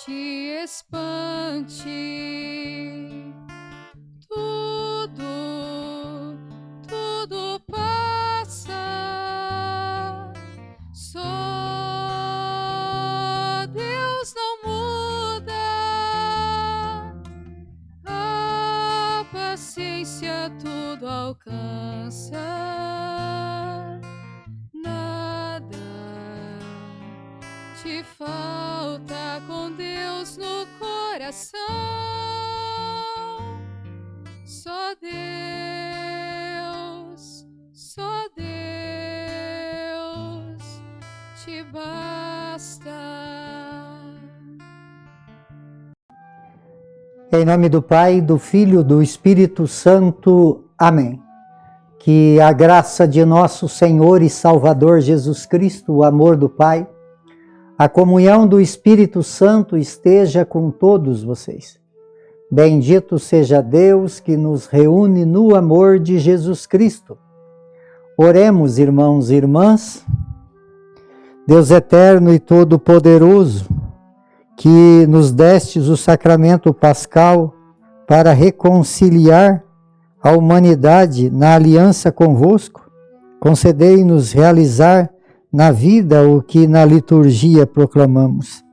te espante. Tudo passa, só Deus não muda, a paciência tudo alcança, nada te falta com Deus no coração. Só Deus te basta. Em nome do Pai, do Filho e do Espírito Santo. Amém. Que a graça de nosso Senhor e Salvador Jesus Cristo, o amor do Pai, a comunhão do Espírito Santo esteja com todos vocês. Bendito seja Deus que nos reúne no amor de Jesus Cristo. Oremos, irmãos e irmãs. Deus eterno e todo-poderoso, que nos destes o sacramento pascal para reconciliar a humanidade na aliança convosco, concedei-nos realizar na vida o que na liturgia proclamamos.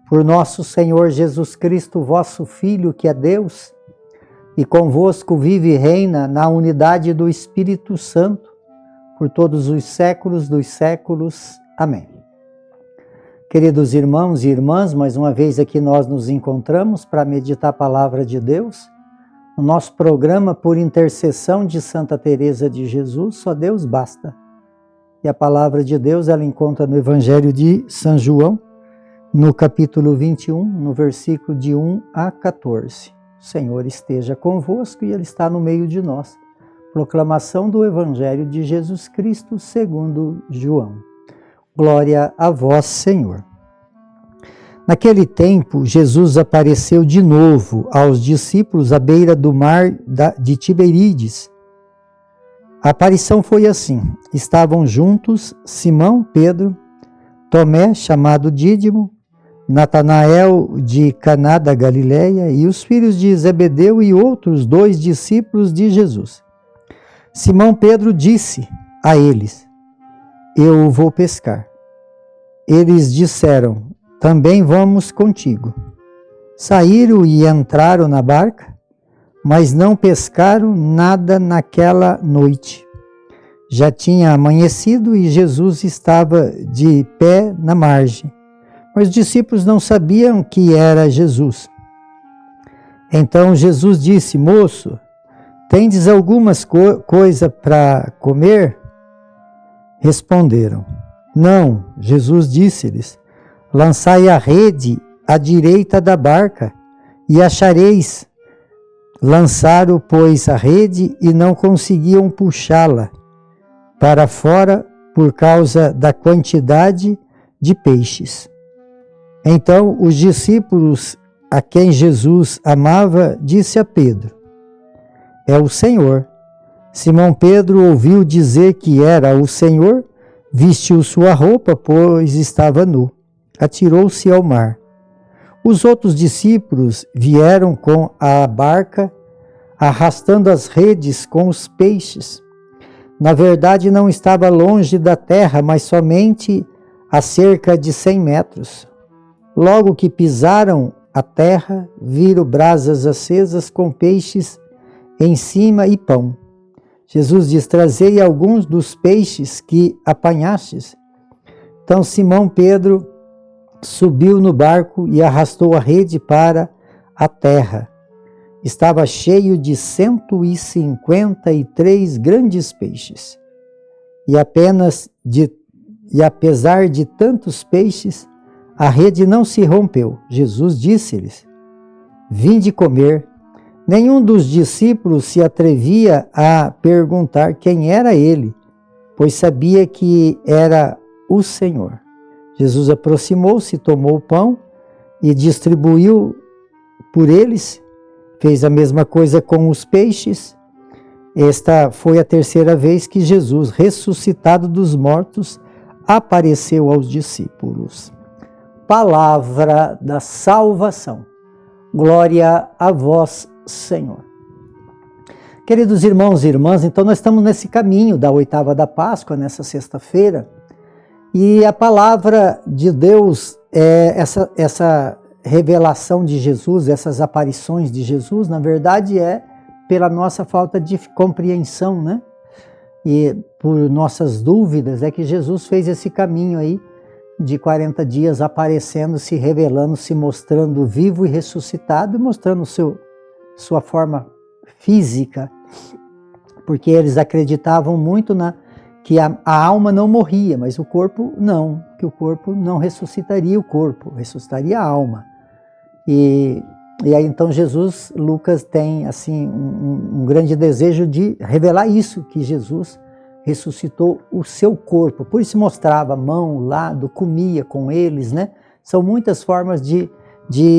Por nosso Senhor Jesus Cristo, vosso Filho, que é Deus, e convosco vive e reina na unidade do Espírito Santo, por todos os séculos dos séculos. Amém. Queridos irmãos e irmãs, mais uma vez aqui nós nos encontramos para meditar a palavra de Deus. No nosso programa, por intercessão de Santa Teresa de Jesus, só Deus basta. E a palavra de Deus ela encontra no Evangelho de São João, no capítulo 21, no versículo de 1 a 14. O Senhor esteja convosco e Ele está no meio de nós. Proclamação do Evangelho de Jesus Cristo segundo João. Glória a vós, Senhor. Naquele tempo, Jesus apareceu de novo aos discípulos à beira do mar de Tiberíades. A aparição foi assim: estavam juntos Simão, Pedro, Tomé, chamado Dídimo, Natanael de Caná da Galileia e os filhos de Zebedeu e outros 2 discípulos de Jesus. Simão Pedro disse a eles: eu vou pescar. Eles disseram: também vamos contigo. Saíram e entraram na barca, mas não pescaram nada naquela noite. Já tinha amanhecido e Jesus estava de pé na margem. Mas os discípulos não sabiam que era Jesus. Então Jesus disse: moço, tendes algumas coisa para comer? Responderam: não. Jesus disse-lhes: lançai a rede à direita da barca e achareis. Lançaram, pois, a rede e não conseguiam puxá-la para fora por causa da quantidade de peixes. Então os discípulos a quem Jesus amava disse a Pedro: é o Senhor. Simão Pedro ouviu dizer que era o Senhor, vestiu sua roupa, pois estava nu. Atirou-se ao mar. Os outros discípulos vieram com a barca, arrastando as redes com os peixes. Na verdade, não estava longe da terra, mas somente a cerca de 100 metros. Logo que pisaram a terra, viram brasas acesas com peixes em cima e pão. Jesus diz: trazei alguns dos peixes que apanhastes. Então Simão Pedro subiu no barco e arrastou a rede para a terra. Estava cheio de 153 grandes peixes. E apesar de tantos peixes, a rede não se rompeu. Jesus disse-lhes: vinde comer. Nenhum dos discípulos se atrevia a perguntar quem era ele, pois sabia que era o Senhor. Jesus aproximou-se, tomou o pão e distribuiu por eles. Fez a mesma coisa com os peixes. Esta foi a terceira vez que Jesus, ressuscitado dos mortos, apareceu aos discípulos. palavra da salvação. Glória a vós, Senhor. Queridos irmãos e irmãs, então nós estamos nesse caminho da oitava da Páscoa, nessa sexta-feira, e a palavra de Deus, essa revelação de Jesus, essas aparições de Jesus, na verdade é pela nossa falta de compreensão, né? E por nossas dúvidas é que Jesus fez esse caminho aí de 40 dias aparecendo, se revelando, se mostrando vivo e ressuscitado e mostrando sua forma física, porque eles acreditavam muito que a alma não morria, mas o corpo não, que o corpo não ressuscitaria o corpo, ressuscitaria a alma. E aí então Jesus, Lucas tem assim um grande desejo de revelar isso, que Jesus ressuscitou o seu corpo, por isso mostrava mão, lado, comia com eles, né? São muitas formas de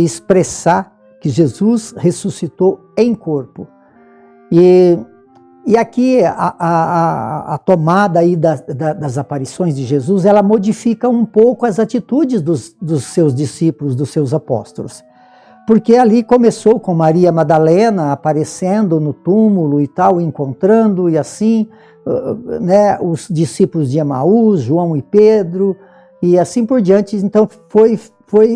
expressar que Jesus ressuscitou em corpo. E aqui a tomada aí das aparições de Jesus, ela modifica um pouco as atitudes dos seus discípulos, dos seus apóstolos. Porque ali começou com Maria Madalena aparecendo no túmulo e tal, encontrando, e assim, né, os discípulos de Emaús, João e Pedro, e assim por diante. Então foi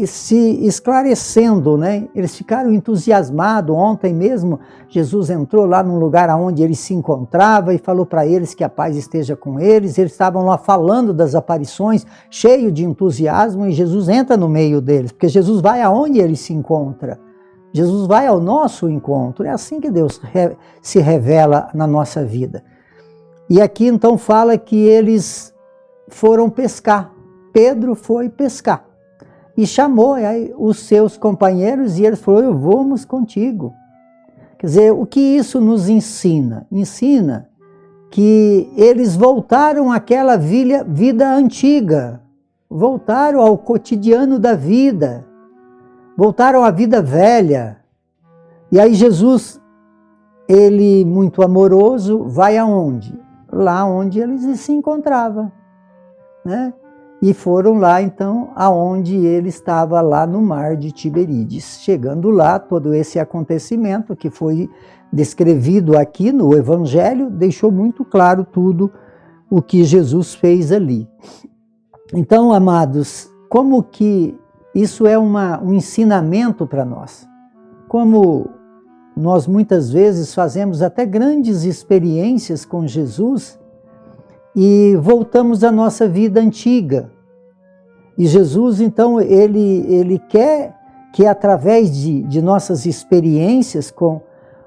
se esclarecendo, né? Eles ficaram entusiasmados. Ontem mesmo Jesus entrou lá num lugar onde ele se encontrava e falou para eles que a paz esteja com eles. Eles estavam lá falando das aparições, cheio de entusiasmo, e Jesus entra no meio deles, porque Jesus vai aonde ele se encontra. Jesus vai ao nosso encontro. É assim que Deus se revela na nossa vida. E aqui então fala que eles foram pescar. Pedro foi pescar. E chamou aí os seus companheiros e eles falaram: vamos contigo. Quer dizer, o que isso nos ensina? Ensina que eles voltaram àquela vida antiga, voltaram ao cotidiano da vida, voltaram à vida velha. E aí Jesus, ele muito amoroso, vai aonde? Lá onde eles se encontravam, né? E foram lá, então, aonde ele estava, lá no mar de Tiberíades. Chegando lá, todo esse acontecimento que foi descrevido aqui no Evangelho, deixou muito claro tudo o que Jesus fez ali. Então, amados, como que isso é um ensinamento para nós? Como nós muitas vezes fazemos até grandes experiências com Jesus, e voltamos à nossa vida antiga. E Jesus, então, ele quer que através de nossas experiências com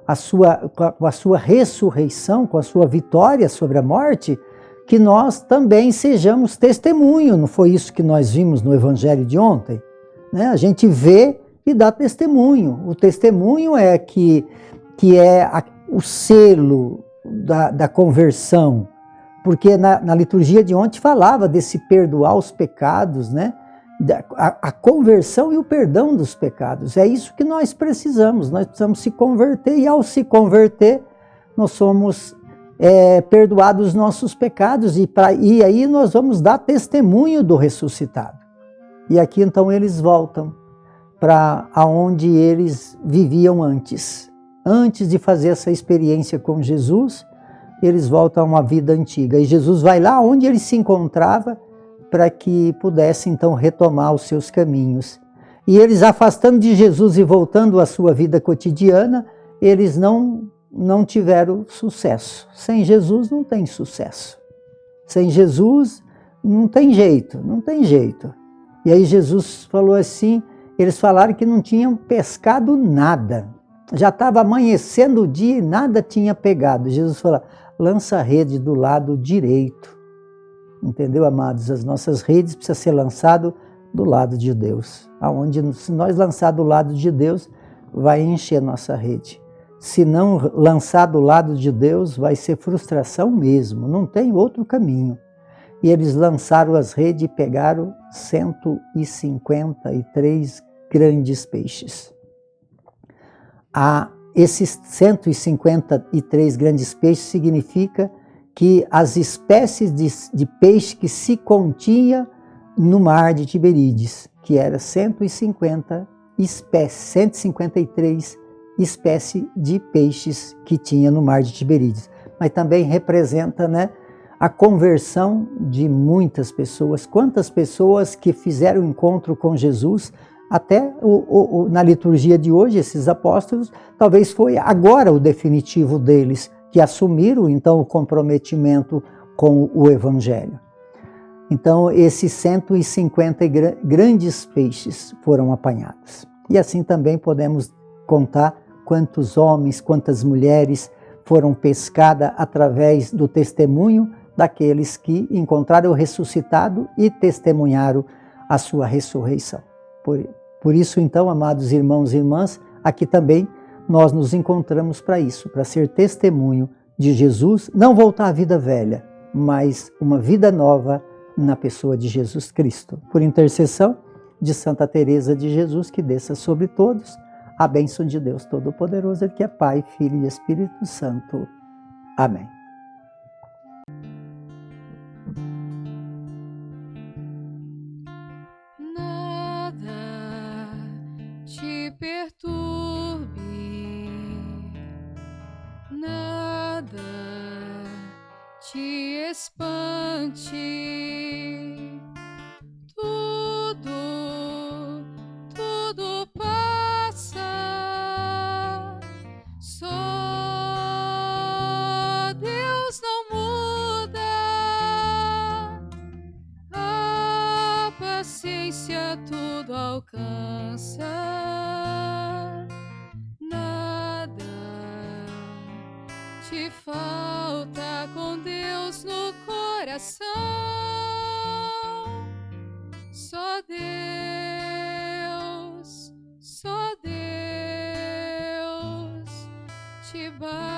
a sua ressurreição, com a sua vitória sobre a morte, que nós também sejamos testemunho. Não foi isso que nós vimos no Evangelho de ontem? Né? A gente vê e dá testemunho. O testemunho é que é o selo da conversão. Porque na liturgia de ontem falava desse perdoar os pecados, né? A conversão e o perdão dos pecados. É isso que nós precisamos se converter, e ao se converter, nós somos perdoados os nossos pecados, e aí nós vamos dar testemunho do ressuscitado. E aqui então eles voltam para aonde eles viviam antes de fazer essa experiência com Jesus. Eles voltam a uma vida antiga. E Jesus vai lá onde ele se encontrava para que pudesse então retomar os seus caminhos. E eles, afastando de Jesus e voltando à sua vida cotidiana, eles não tiveram sucesso. Sem Jesus não tem sucesso. Sem Jesus não tem jeito. E aí Jesus falou assim, eles falaram que não tinham pescado nada. Já estava amanhecendo o dia e nada tinha pegado. Jesus falou: lança a rede do lado direito. Entendeu, amados? As nossas redes precisam ser lançadas do lado de Deus. Se nós lançar do lado de Deus, vai encher nossa rede. Se não lançar do lado de Deus, vai ser frustração mesmo. Não tem outro caminho. E eles lançaram as redes e pegaram 153 grandes peixes. Esses 153 grandes peixes significa que as espécies de peixe que se continha no mar de Tiberíades, que era 153 espécies de peixes que tinha no mar de Tiberíades. Mas também representa, né, a conversão de muitas pessoas. Quantas pessoas que fizeram encontro com Jesus, até na liturgia de hoje, esses apóstolos, talvez foi agora o definitivo deles, que assumiram então o comprometimento com o Evangelho. Então, esses 150 grandes peixes foram apanhados. E assim também podemos contar quantos homens, quantas mulheres foram pescadas através do testemunho daqueles que encontraram o ressuscitado e testemunharam a sua ressurreição. Por isso, então, amados irmãos e irmãs, aqui também nós nos encontramos para isso, para ser testemunho de Jesus, não voltar à vida velha, mas uma vida nova na pessoa de Jesus Cristo. Por intercessão de Santa Teresa de Jesus, que desça sobre todos a bênção de Deus Todo-Poderoso, que é Pai, Filho e Espírito Santo. Amém. Nada te perturbe, nada te espante, tudo passa, só Deus não muda, a paciência tudo alcança, nada te falta com Deus no coração, só Deus te basta.